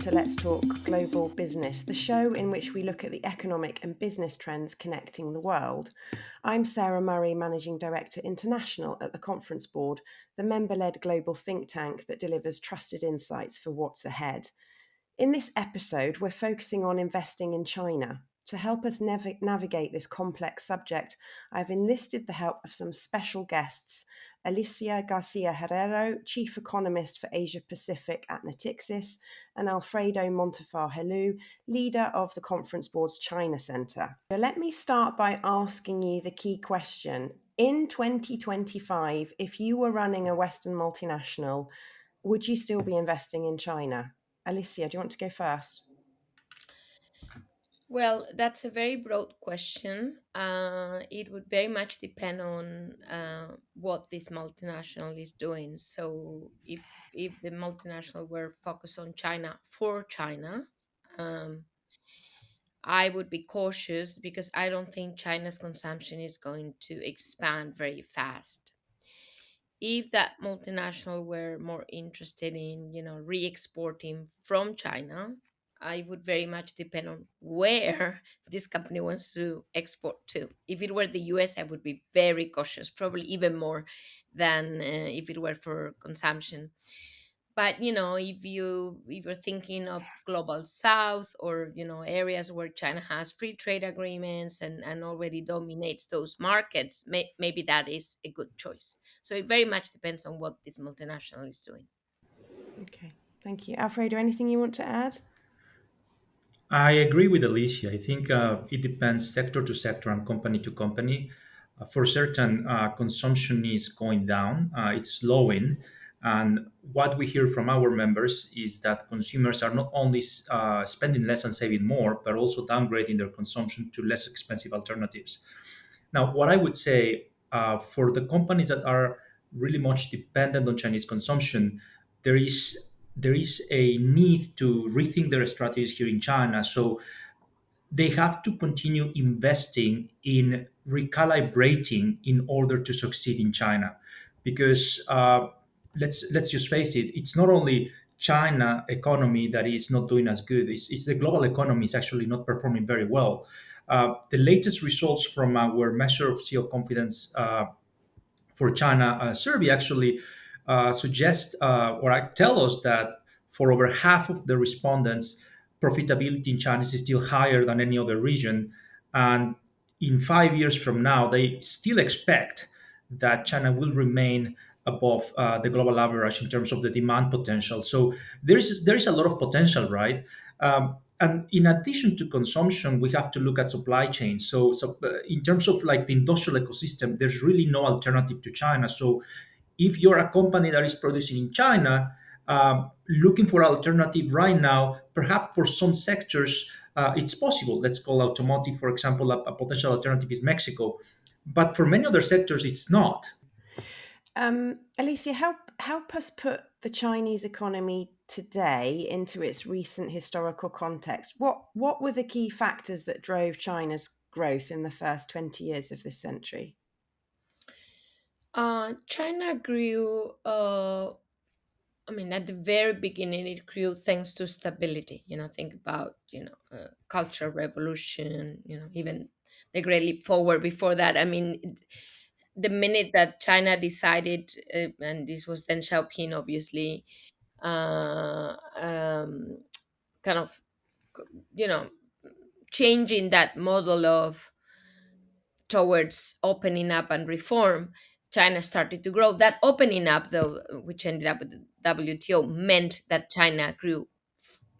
to Let's Talk Global Business, the show in which we look at the economic and business trends connecting the world. I'm Sara Murray, Managing Director International at the Conference Board, the member-led global think tank that delivers trusted insights for what's ahead. In this episode, we're focusing on investing in China. To help us navigate this complex subject, I've enlisted the help of some special guests. Alicia Garcia Herrero, Chief Economist for Asia Pacific at Natixis, and Alfredo Montufar-Helu, leader of the Conference Board's China Centre. So let me start by asking you the key question. In 2025, if you were running a Western multinational, would you still be investing in China? Alicia, do you want to go first? Well, that's a very broad question. It would very much depend on what this multinational is doing. So, if the multinational were focused on China for China, um, I would be cautious because I don't think China's consumption is going to expand very fast. If that multinational were more interested in re-exporting from China, I would very much depend on where this company wants to export to. If it were the US, I would be very cautious, probably even more than if it were for consumption. But if you're thinking of global south, or areas where China has free trade agreements and already dominates those markets, maybe that is a good choice. So it very much depends on what this multinational is doing. Okay, thank you. Alfredo, anything you want to add? I agree with Alicia. I think it depends sector to sector and company to company. For certain, consumption is going down, it's slowing. And what we hear from our members is that consumers are not only spending less and saving more, but also downgrading their consumption to less expensive alternatives. Now, what I would say for the companies that are really much dependent on Chinese consumption, there is a need to rethink their strategies here in China. So they have to continue investing in recalibrating in order to succeed in China, because let's just face it, it's not only China economy that is not doing as good. It's the global economy is actually not performing very well. The latest results from our measure of CEO confidence for China survey actually suggest or tell us that for over half of the respondents, profitability in China is still higher than any other region. And in 5 years from now, they still expect that China will remain above the global average in terms of the demand potential. So there is a lot of potential, right? And in addition to consumption, we have to look at supply chain. So in terms of like the industrial ecosystem, there's really no alternative to China. So if you're a company that is producing in China, looking for alternative right now, perhaps for some sectors, it's possible. Let's call automotive, for example, a potential alternative is Mexico. But for many other sectors, it's not. Alicia, help us put the Chinese economy today into its recent historical context. What were the key factors that drove China's growth in the first 20 years of this century? China grew. I mean, at the very beginning, it grew thanks to stability. Think about cultural revolution. Even the Great Leap Forward before that. I mean, the minute that China decided, and this was Deng Xiaoping, obviously, um, kind of, you know, changing that model of towards opening up and reform, China started to grow. That opening up, though, which ended up with the WTO, meant that China grew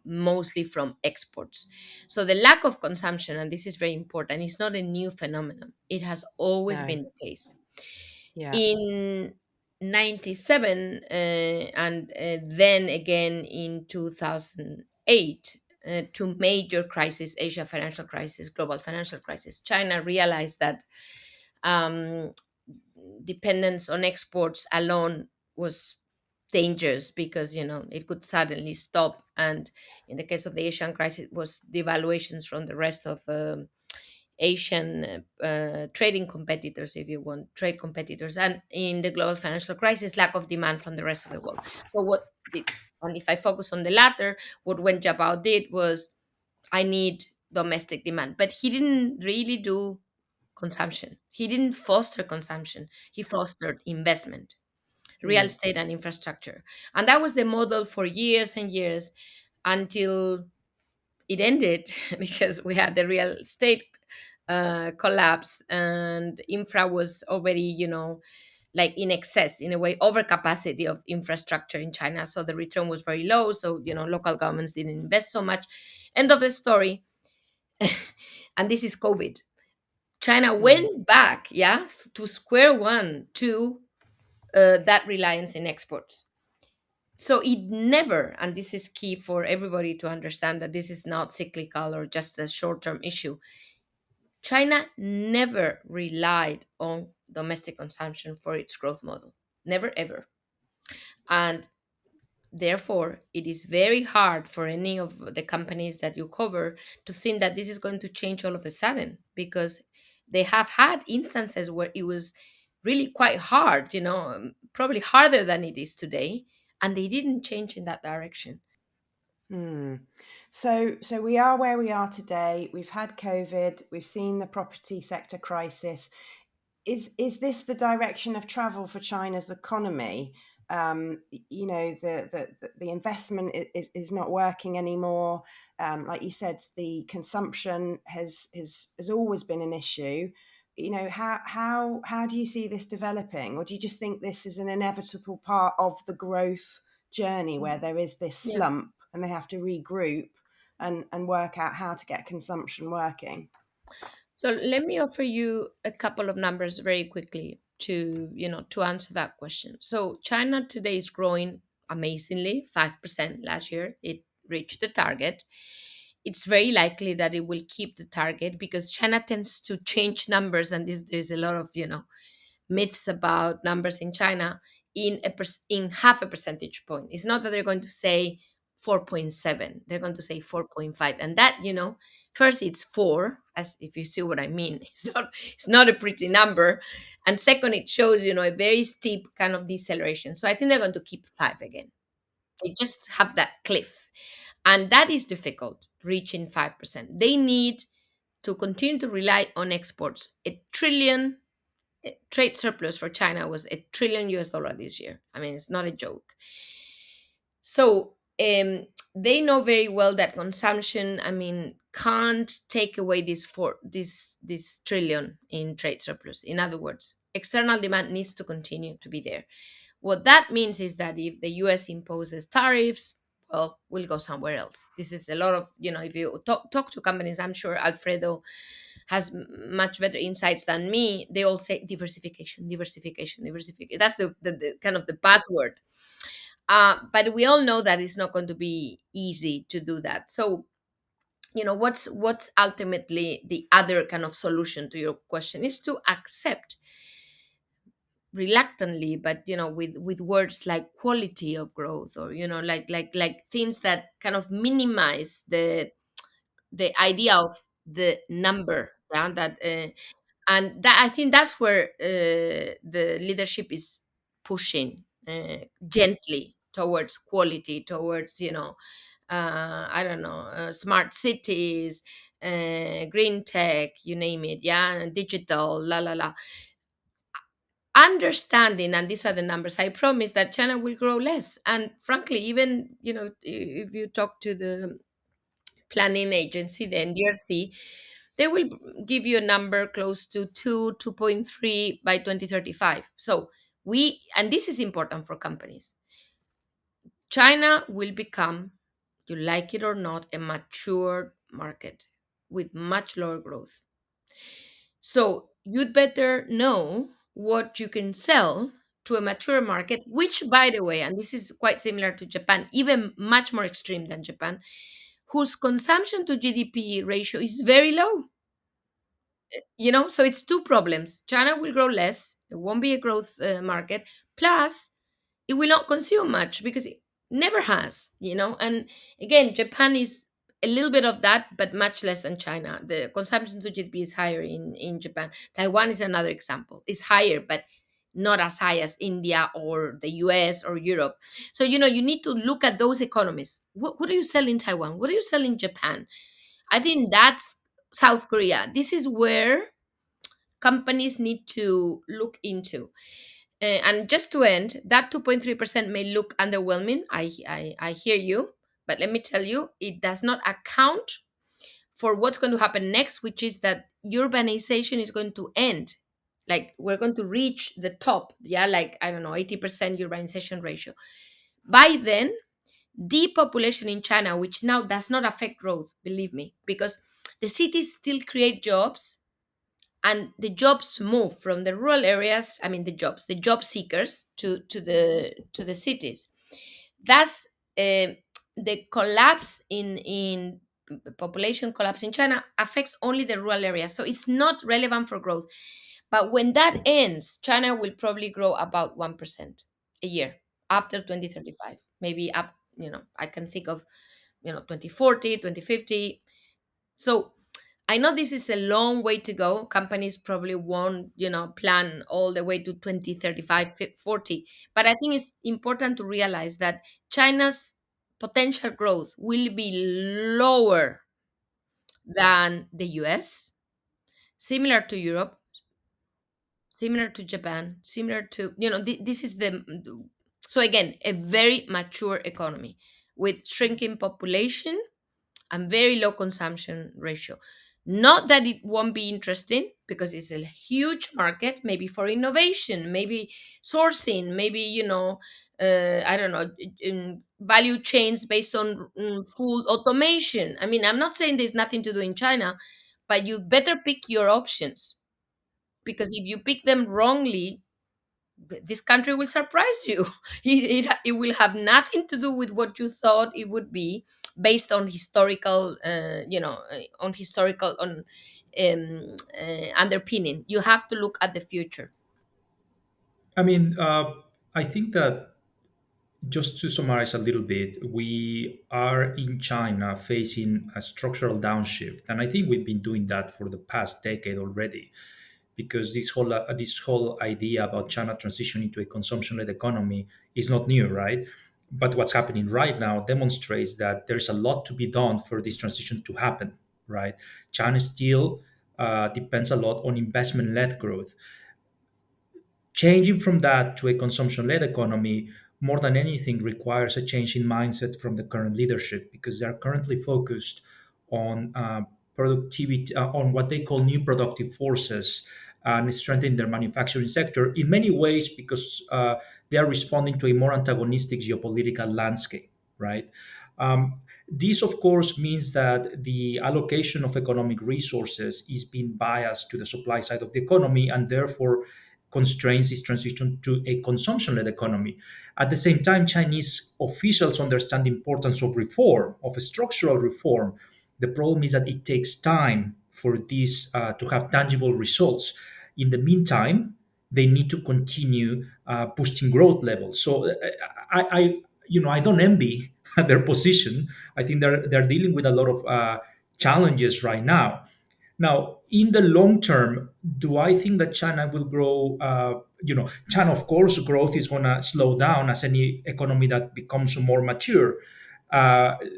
mostly from exports. So the lack of consumption, and this is very important, is not a new phenomenon. It has always No. been the case. Yeah. In 97 and then again in 2008, two major crises, Asia financial crisis, global financial crisis, China realized that um, dependence on exports alone was dangerous, because it could suddenly stop. And in the case of the Asian crisis, it was devaluations from the rest of Asian trading competitors, if you want, trade competitors, and in the global financial crisis, lack of demand from the rest of the world. So what did And if I focus on the latter, what Wen Jiabao did was, I need domestic demand. But he didn't really do consumption. He didn't foster consumption. He fostered investment, real Mm. estate and infrastructure. And that was the model for years and years, until it ended because we had the real estate collapse, and infra was already, like in excess, in a way, overcapacity of infrastructure in China. So the return was very low. So, local governments didn't invest so much. End of the story. And this is COVID. China Mm. went back, to square one, to that reliance in exports. So it never, and this is key for everybody to understand, that this is not cyclical or just a short term issue. China never relied on domestic consumption for its growth model. Never, ever. And therefore, it is very hard for any of the companies that you cover to think that this is going to change all of a sudden, because they have had instances where it was really quite hard, probably harder than it is today, and they didn't change in that direction. Mm. So we are where we are today. We've had COVID. We've seen the property sector crisis. Is this the direction of travel for China's economy? The investment is not working anymore. Like you said, the consumption has always been an issue. How do you see this developing, or do you just think this is an inevitable part of the growth journey where there is this Yeah. slump and they have to regroup and work out how to get consumption working? So let me offer you a couple of numbers very quickly to, to answer that question. So China today is growing amazingly, 5% last year. It reached the target. It's very likely that it will keep the target, because China tends to change numbers, and there's a lot of, myths about numbers in China, in half a percentage point. It's not that they're going to say 4.7, they're going to say 4.5. And that, first, it's 4, as if you see what I mean. It's not a pretty number. And second, it shows, a very steep kind of deceleration. So I think they're going to keep 5 again. They just have that cliff. And that is difficult, reaching 5%. They need to continue to rely on exports. A trillion trade surplus for China was $1 trillion this year. I mean, it's not a joke. So they know very well that consumption, I mean, can't take away this trillion in trade surplus. In other words, external demand needs to continue to be there. What that means is that if the US imposes tariffs, well, we'll go somewhere else. This is a lot of, if you talk to companies, I'm sure Alfredo has much better insights than me. They all say diversification, diversification, diversification. That's the kind of the buzzword. But we all know that it's not going to be easy to do that. So, what's ultimately the other kind of solution to your question is to accept reluctantly, but with words like quality of growth, or like things that kind of minimize the idea of the number, yeah, that and that, I think that's where the leadership is pushing gently towards quality, towards I don't know, smart cities, green tech, you name it, yeah, digital, la la la, understanding, and these are the numbers. I promise that China will grow less. And frankly, even if you talk to the planning agency, the NDRC, they will give you a number close to 2.3 by 2035. So and this is important for companies, China will become, you like it or not, a mature market with much lower growth. So you'd better know what you can sell to a mature market, which, by the way, and this is quite similar to Japan, even much more extreme than Japan, whose consumption to GDP ratio is very low. So it's two problems. China will grow less, it won't be a growth market, plus it will not consume much because it never has. And again, Japan is a little bit of that, but much less than China. The consumption to GDP is higher in Japan. Taiwan is another example. It's higher, but not as high as India or the US or Europe. So, you need to look at those economies. What do you sell in Taiwan? What do you sell in Japan? I think that's South Korea. This is where companies need to look into. And just to end, that 2.3% may look underwhelming. I hear you, but let me tell you, it does not account for what's going to happen next, which is that urbanization is going to end. Like we're going to reach the top, yeah, like I don't know, 80% urbanization ratio. By then, depopulation in China, which now does not affect growth, believe me, because the cities still create jobs, and the jobs move from the rural areas, I mean the job seekers to the cities. Thus, the collapse in population collapse in China affects only the rural areas, so it's not relevant for growth. But when that ends, China will probably grow about 1% a year after 2035, maybe up. I can think of 2040, 2050. So I know this is a long way to go. Companies probably won't, plan all the way to 2035, 40. But I think it's important to realize that China's potential growth will be lower than the US, similar to Europe, similar to Japan, similar to, this is so again, a very mature economy with shrinking population and very low consumption ratio. Not that it won't be interesting, because it's a huge market, maybe for innovation, maybe sourcing, maybe, I don't know, value chains based on full automation. I mean, I'm not saying there's nothing to do in China, but you better pick your options, because if you pick them wrongly, this country will surprise you. It will have nothing to do with what you thought it would be, based on historical, underpinning. You have to look at the future. I mean, I think that just to summarize a little bit, we are in China facing a structural downshift, and I think we've been doing that for the past decade already. Because this whole idea about China transitioning to a consumption-led economy is not new, right? But what's happening right now demonstrates that there's a lot to be done for this transition to happen, right? China still depends a lot on investment-led growth. Changing from that to a consumption led economy, more than anything, requires a change in mindset from the current leadership, because they are currently focused on productivity, on what they call new productive forces, and strengthening their manufacturing sector in many ways, because they are responding to a more antagonistic geopolitical landscape, right? This, of course, means that the allocation of economic resources is being biased to the supply side of the economy, and therefore constrains this transition to a consumption-led economy. At the same time, Chinese officials understand the importance of reform, of a structural reform. The problem is that it takes time for this to have tangible results. In the meantime, they need to continue boosting growth levels. So I don't envy their position. I think they're dealing with a lot of challenges right now. Now, in the long term, do I think that China will grow? China, of course, growth is going to slow down as any economy that becomes more mature.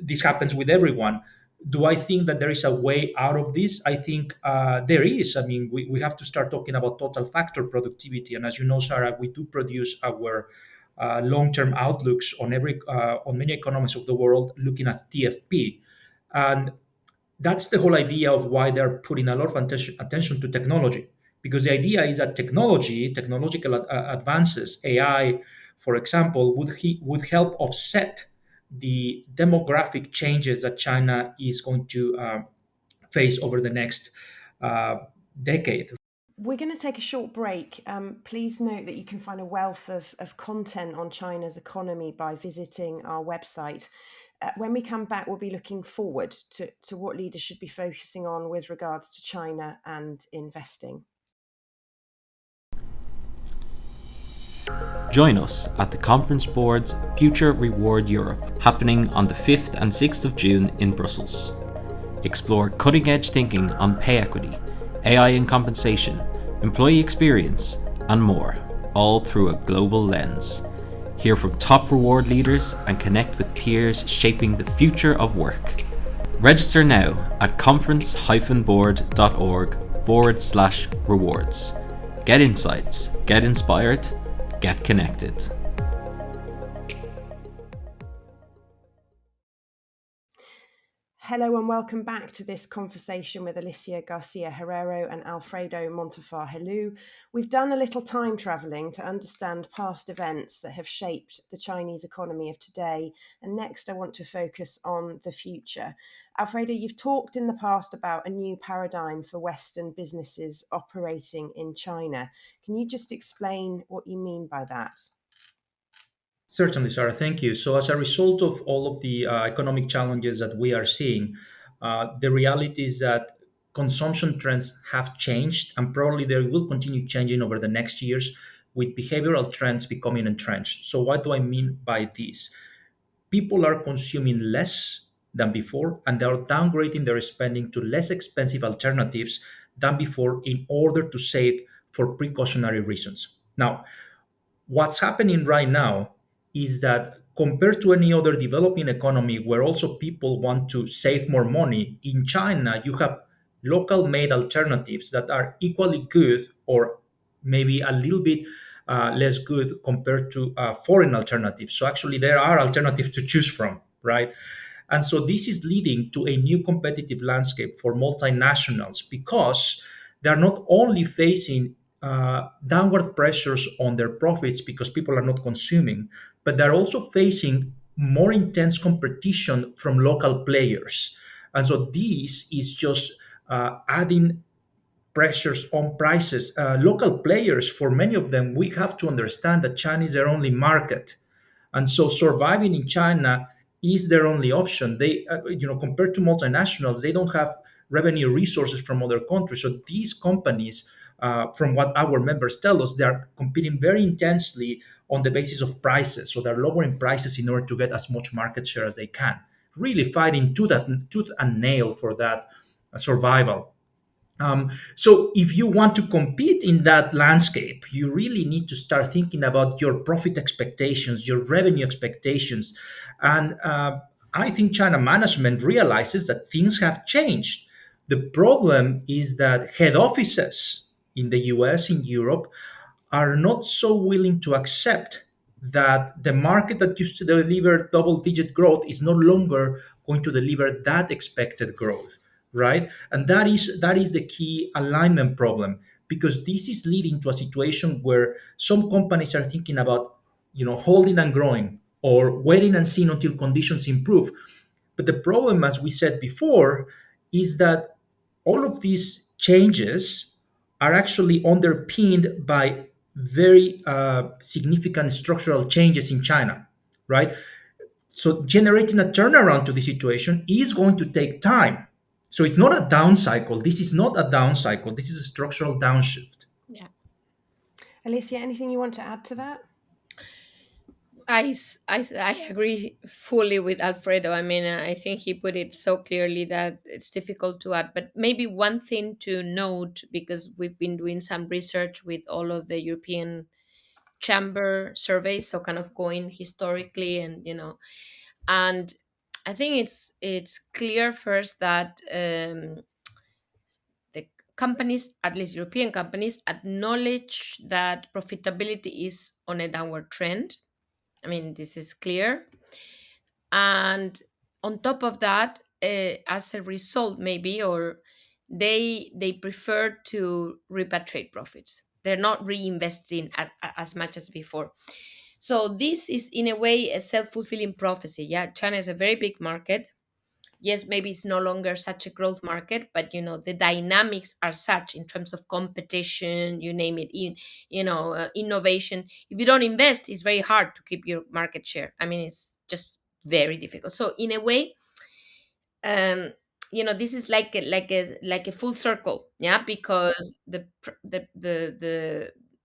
This happens with everyone. Do I think that there is a way out of this? I think there is. I mean, we have to start talking about total factor productivity. And as you know, Sarah, we do produce our long-term outlooks on many economies of the world, looking at TFP. And that's the whole idea of why they're putting a lot of attention to technology, because the idea is that technological advances, AI for example, would help offset the demographic changes that China is going to face over the next uh, decade. We're going to take a short break. Please note that you can find a wealth of content on China's economy by visiting our website. When we come back, we'll be looking forward to what leaders should be focusing on with regards to China and investing. Join us at the Conference Board's Future Reward Europe, happening on the 5th and 6th of June in Brussels. Explore cutting-edge thinking on pay equity, AI and compensation, employee experience, and more. all through a global lens. Hear from top reward leaders and connect with peers shaping the future of work. Register now at conference-board.org/rewards. Get insights, get inspired, get connected. Hello and welcome back to this conversation with Alicia Garcia Herrero and Alfredo Montufar-Helu. We've done a little time travelling to understand past events that have shaped the Chinese economy of today. And next, I want to focus on the future. Alfredo, you've talked in the past about a new paradigm for Western businesses operating in China. Can you just explain what you mean by that? Certainly, Sarah. Thank you. So, as a result of all of the economic challenges that we are seeing, the reality is that consumption trends have changed, and probably they will continue changing over the next years, with behavioral trends becoming entrenched. So, what do I mean by this? People are consuming less than before, and they are downgrading their spending to less expensive alternatives than before in order to save for precautionary reasons. Now, what's happening right now is that compared to any other developing economy where also people want to save more money, in China you have local made alternatives that are equally good or maybe a little bit less good compared to foreign alternatives. So actually there are alternatives to choose from, right? And so this is leading to a new competitive landscape for multinationals because they're not only facing downward pressures on their profits because people are not consuming, but they're also facing more intense competition from local players. And so this is just adding pressures on prices. Local players, for many of them, we have to understand that China is their only market, and so surviving in China is their only option. They, compared to multinationals, they don't have revenue resources from other countries. So these companies, from what our members tell us, they are competing very intensely on the basis of prices. So they're lowering prices in order to get as much market share as they can, really fighting tooth and nail for that survival. So if you want to compete in that landscape, you really need to start thinking about your profit expectations, your revenue expectations. And I think China management realizes that things have changed. The problem is that head offices in the US, in Europe, are not so willing to accept that the market that used to deliver double digit growth is no longer going to deliver that expected growth, right? And that is the key alignment problem, because this is leading to a situation where some companies are thinking about holding and growing or waiting and seeing until conditions improve. But the problem, as we said before, is that all of these changes are actually underpinned by very significant structural changes in China, right? So generating a turnaround to the situation is going to take time. So it's not a down cycle. This is not a down cycle. This is a structural downshift. Yeah. Alicia, anything you want to add to that? I agree fully with Alfredo. I mean, I think he put it so clearly that it's difficult to add. But maybe one thing to note, because we've been doing some research with all of the European chamber surveys, so kind of going historically, and and I think it's clear first that the companies, at least European companies, acknowledge that profitability is on a downward trend. I mean, this is clear. And on top of that, as a result, maybe, or they prefer to repatriate profits. They're not reinvesting as much as before. So this is in a way a self-fulfilling prophecy. Yeah, China is a very big market. Yes, maybe it's no longer such a growth market, but the dynamics are such in terms of competition, you name it, innovation. If you don't invest, it's very hard to keep your market share. I mean, it's just very difficult. So in a way, um this is like a full circle, yeah, because the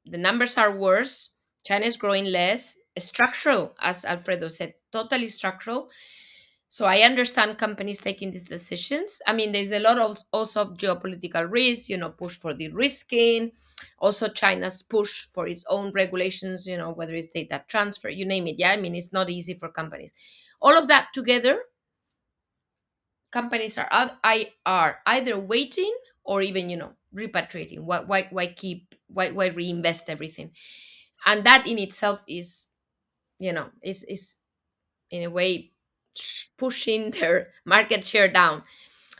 numbers are worse. China is growing less, structural, as Alfredo said, totally structural. So I understand companies taking these decisions. I mean, there's a lot of also of geopolitical risk, push for the risking, also China's push for its own regulations, whether it's data transfer, you name it. Yeah, I mean, it's not easy for companies. All of that together, companies are either waiting or even repatriating. Why reinvest everything? And that in itself is in a way pushing their market share down.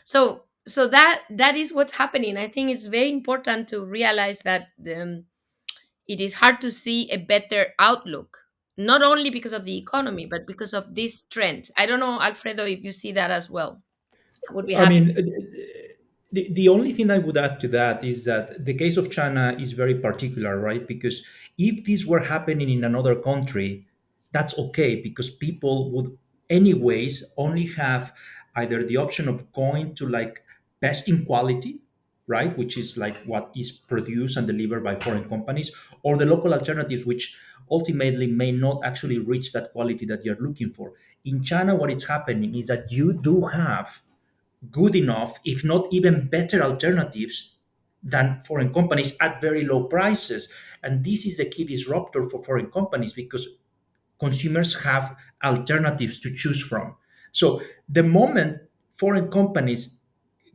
So that is what's happening. I think it's very important to realize that it is hard to see a better outlook, not only because of the economy but because of this trend. I don't know, Alfredo, if you see that as well. I would be I happy. mean, the only thing I would add to that is that the case of China is very particular, right? Because if this were happening in another country, that's okay because people would, anyways, only have either the option of going to like best in quality, right? Which is like what is produced and delivered by foreign companies, or the local alternatives, which ultimately may not actually reach that quality that you're looking for. In China, what is happening is that you do have good enough, if not even better alternatives than foreign companies at very low prices. And this is the key disruptor for foreign companies because consumers have alternatives to choose from. So the moment foreign companies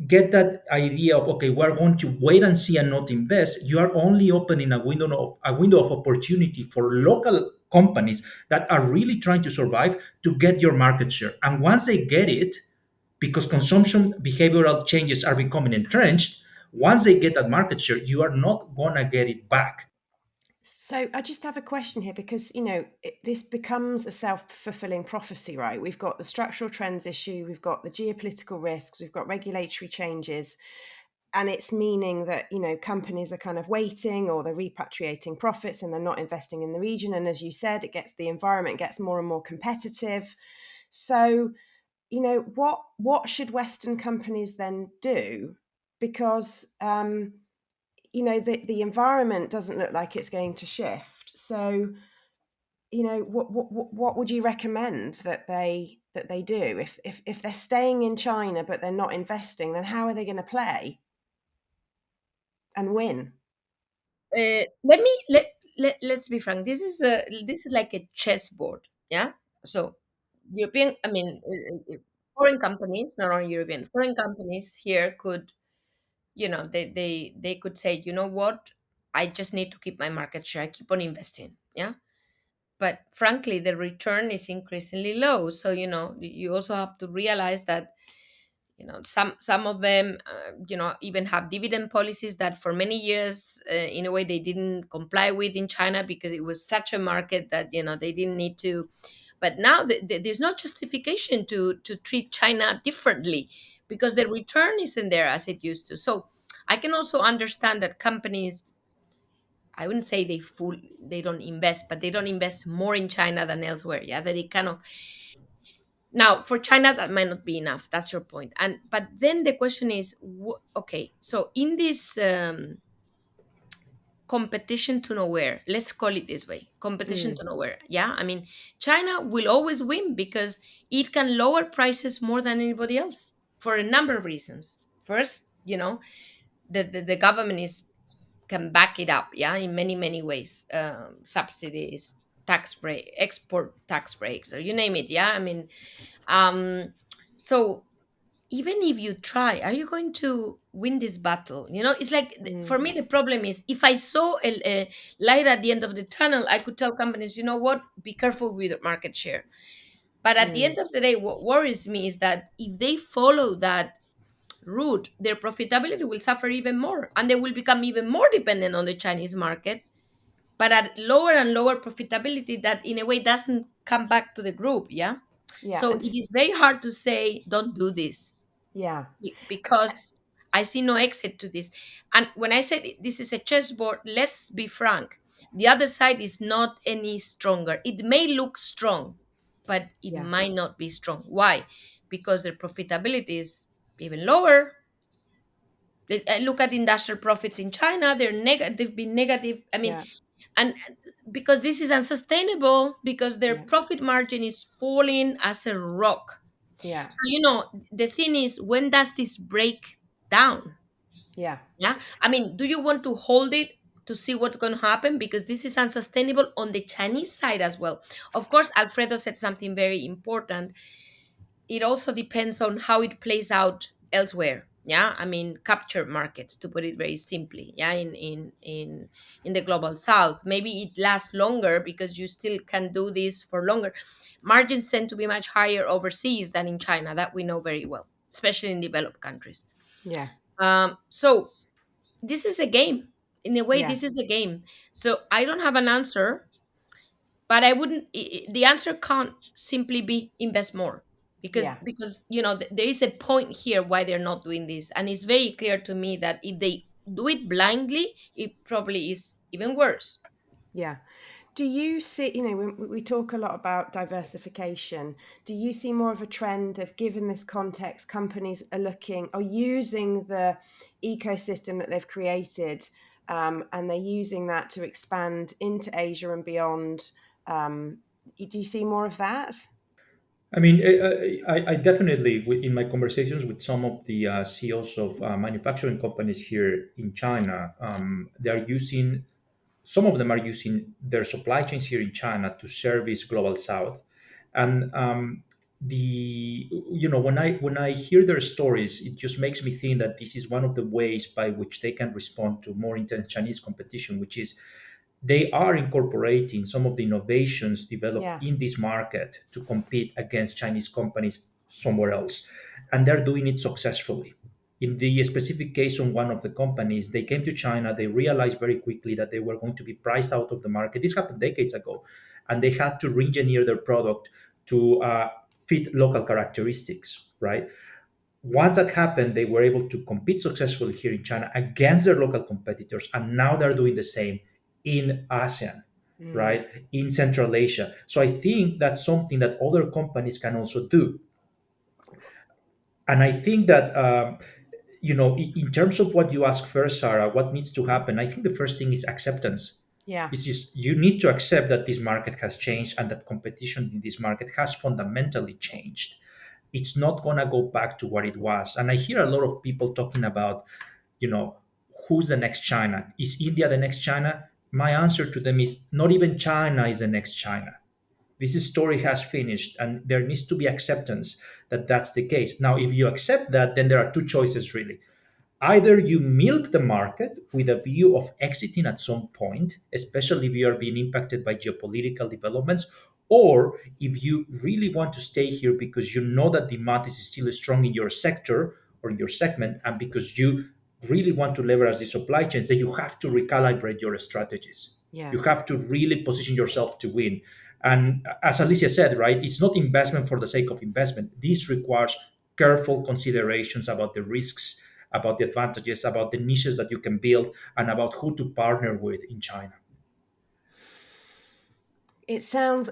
get that idea of okay, we're going to wait and see and not invest, you are only opening a window of opportunity for local companies that are really trying to survive to get your market share. And once they get it, because consumption behavioral changes are becoming entrenched, once they get that market share, you are not gonna get it back. So I just have a question here because, this becomes a self-fulfilling prophecy, right? We've got the structural trends issue, we've got the geopolitical risks, we've got regulatory changes, and it's meaning that, companies are kind of waiting or they're repatriating profits and they're not investing in the region. And as you said, the environment gets more and more competitive. So, what should Western companies then do? Because the environment doesn't look like it's going to shift. So, what would you recommend that they do if they're staying in China but they're not investing? Then how are they going to play and win? Let me let's be frank. This is like a chessboard. Yeah. So European, I mean, foreign companies, not only European, foreign companies here could, they could say, you know what, I just need to keep my market share. I keep on investing. Yeah. But frankly, the return is increasingly low. So you also have to realize that some of them even have dividend policies that for many years in a way they didn't comply with in China because it was such a market that they didn't need to. But now there's no justification to treat China differently because the return isn't there as it used to. So I can also understand that companies, I wouldn't say they don't invest, but they don't invest more in China than elsewhere. Yeah, that they kind of, now for China that might not be enough. That's your point. And but then the question is, okay, so in this competition to nowhere, let's call it this way, competition Mm, to nowhere. Yeah, I mean, China will always win because it can lower prices more than anybody else for a number of reasons. First, the government is can back it up, yeah, in many ways, subsidies, tax break, export tax breaks, or you name it. Yeah, I mean, so even if you try, are you going to win this battle? It's like, mm, for me the problem is, if I saw a light at the end of the tunnel, I could tell companies, you know what, be careful with your market share. But at the mm. end of the day, what worries me is that if they follow that route, their profitability will suffer even more and they will become even more dependent on the Chinese market, but at lower and lower profitability that in a way doesn't come back to the group. Yeah. Yeah, So and it is very hard to say don't do this yeah, because I see no exit to this. And when I said this is a chessboard, let's be frank, the other side is not any stronger. It may look strong, but it yeah, might not be strong. Why? Because their profitability is even lower. Look at industrial profits in China; they're negative. They've been negative. I mean, yeah, and because this is unsustainable, because their yeah, profit margin is falling as a rock. Yeah. So, the thing is, when does this break down? Yeah. Yeah. I mean, do you want to hold it to see what's going to happen? Because this is unsustainable on the Chinese side as well. Of course, Alfredo said something very important. It also depends on how it plays out elsewhere. Yeah, I mean, capture markets, to put it very simply. Yeah, in the global south, maybe it lasts longer because you still can do this for longer. Margins tend to be much higher overseas than in China, that we know very well, especially in developed countries. Yeah. So this is a game. In a way, Yeah. this is a game. So I don't have an answer, but I wouldn't. The answer can't simply be invest more, because Yeah. there is a point here why they're not doing this, and it's very clear to me that if they do it blindly, it probably is even worse. Yeah. Do you see, we talk a lot about diversification. Do you see more of a trend of, given this context, companies are using the ecosystem that they've created, and they're using that to expand into Asia and beyond? Do you see more of that? I mean, I definitely, in my conversations with some of the CEOs of manufacturing companies here in China, they are using, some of them are using their supply chains here in China to service global South, and when I hear their stories, it just makes me think that this is one of the ways by which they can respond to more intense Chinese competition, which is they are incorporating some of the innovations developed Yeah. in this market to compete against Chinese companies somewhere else. And they're doing it successfully. In the specific case on one of the companies, they came to China, they realized very quickly that they were going to be priced out of the market. This happened decades ago. And they had to re engineer their product to fit local characteristics, right? Once that happened, they were able to compete successfully here in China against their local competitors, and now they're doing the same in ASEAN, Mm. right? In Central Asia. So I think that's something that other companies can also do. And I think that, in terms of what you asked first, Sarah, what needs to happen, I think the first thing is acceptance. Yeah. It's just you need to accept that this market has changed and that competition in this market has fundamentally changed. It's not going to go back to what it was. And I hear a lot of people talking about, you know, who's the next China? Is India the next China? My answer to them is not even China is the next China. This story has finished, and there needs to be acceptance that that's the case. Now, if you accept that, then there are two choices really. Either you milk the market with a view of exiting at some point, especially if you are being impacted by geopolitical developments, or if you really want to stay here because you know that demand is still strong in your sector or in your segment, and because you really want to leverage the supply chains, then you have to recalibrate your strategies. Yeah. You have to really position yourself to win. And as Alicia said, right, it's not investment for the sake of investment. This requires careful considerations about the risks, about the advantages, about the niches that you can build, and about who to partner with in China. It sounds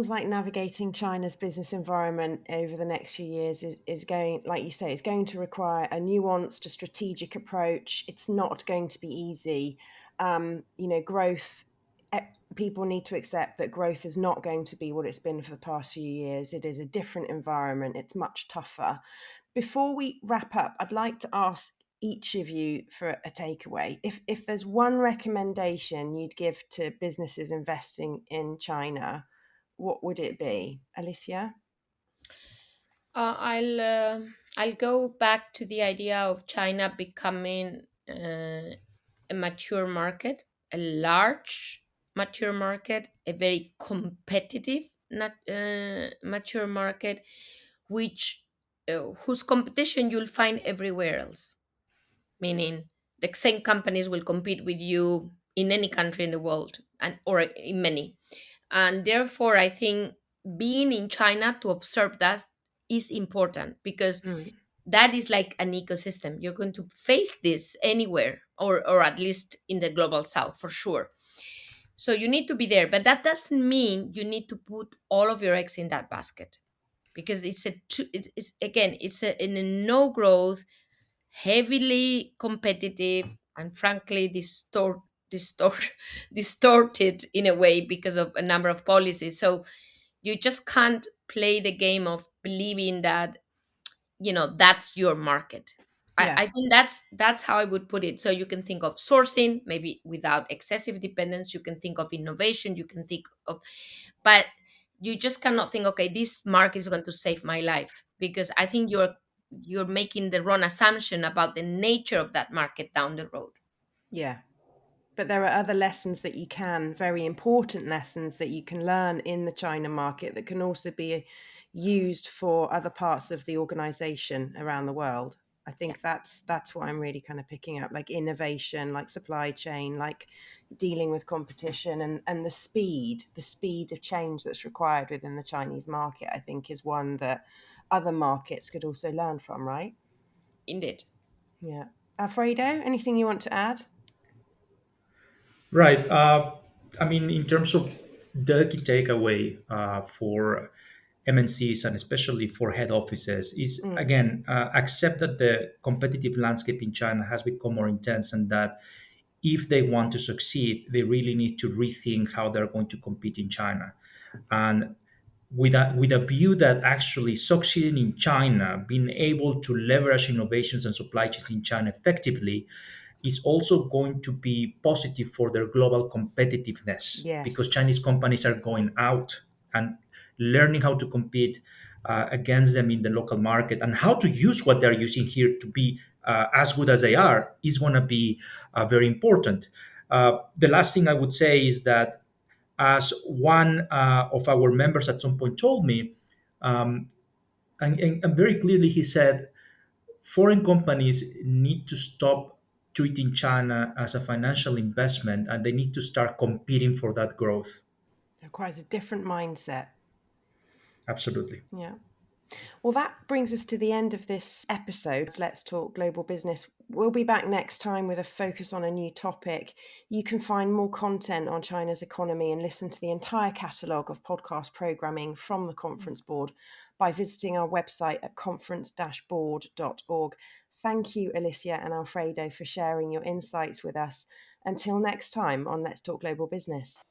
like navigating China's business environment over the next few years is going, like you say, it's going to require a nuanced, a strategic approach. It's not going to be easy. Growth. People need to accept that growth is not going to be what it's been for the past few years. It is a different environment. It's much tougher. Before we wrap up, I'd like to ask each of you for a takeaway. If there's one recommendation you'd give to businesses investing in China, what would it be? Alicia? I'll go back to the idea of China becoming a mature market, a large mature market, a very competitive mature market, which whose competition you'll find everywhere else. Meaning, the same companies will compete with you in any country in the world, and or in many. And therefore, I think being in China to observe that is important, because Mm, that is like an ecosystem. You're going to face this anywhere, or at least in the global south for sure. So you need to be there, but that doesn't mean you need to put all of your eggs in that basket, because it's again, it's in a no growth, heavily competitive, and frankly distort distorted in a way because of a number of policies. So you just can't play the game of believing that, that's your market. Yeah. I think that's how I would put it. So you can think of sourcing, maybe without excessive dependence. You can think of innovation. You can think of, but you just cannot think, okay, this market is going to save my life, because I think you're making the wrong assumption about the nature of that market down the road. Yeah. But there are other lessons that you can, very important lessons that you can learn in the China market that can also be used for other parts of the organization around the world. I Yeah, think that's what I'm really kind of picking up, like innovation, like supply chain, like dealing with competition, and the speed of change that's required within the Chinese market, I think is one that other markets could also learn from, right? indeed. Yeah. Alfredo, anything you want to add? Right. I mean, in terms of the key takeaway for MNCs and especially for head offices is Mm, again, accept that the competitive landscape in China has become more intense, and that if they want to succeed, they really need to rethink how they're going to compete in China. And with a view that actually succeeding in China, being able to leverage innovations and supply chains in China effectively, is also going to be positive for their global competitiveness, because yes. Chinese companies are going out and learning how to compete against them in the local market, and how to use what they're using here to be as good as they are is going to be very important. The last thing I would say is that, as one of our members at some point told me, um, and very clearly he said, foreign companies need to stop treating China as a financial investment, and they need to start competing for that growth. It requires a different mindset. Absolutely. Yeah. Well, that brings us to the end of this episode of Let's Talk Global Business. We'll be back next time with a focus on a new topic. You can find more content on China's economy and listen to the entire catalogue of podcast programming from the Conference Board by visiting our website at conference-board.org. Thank you, Alicia and Alfredo, for sharing your insights with us. Until next time on Let's Talk Global Business.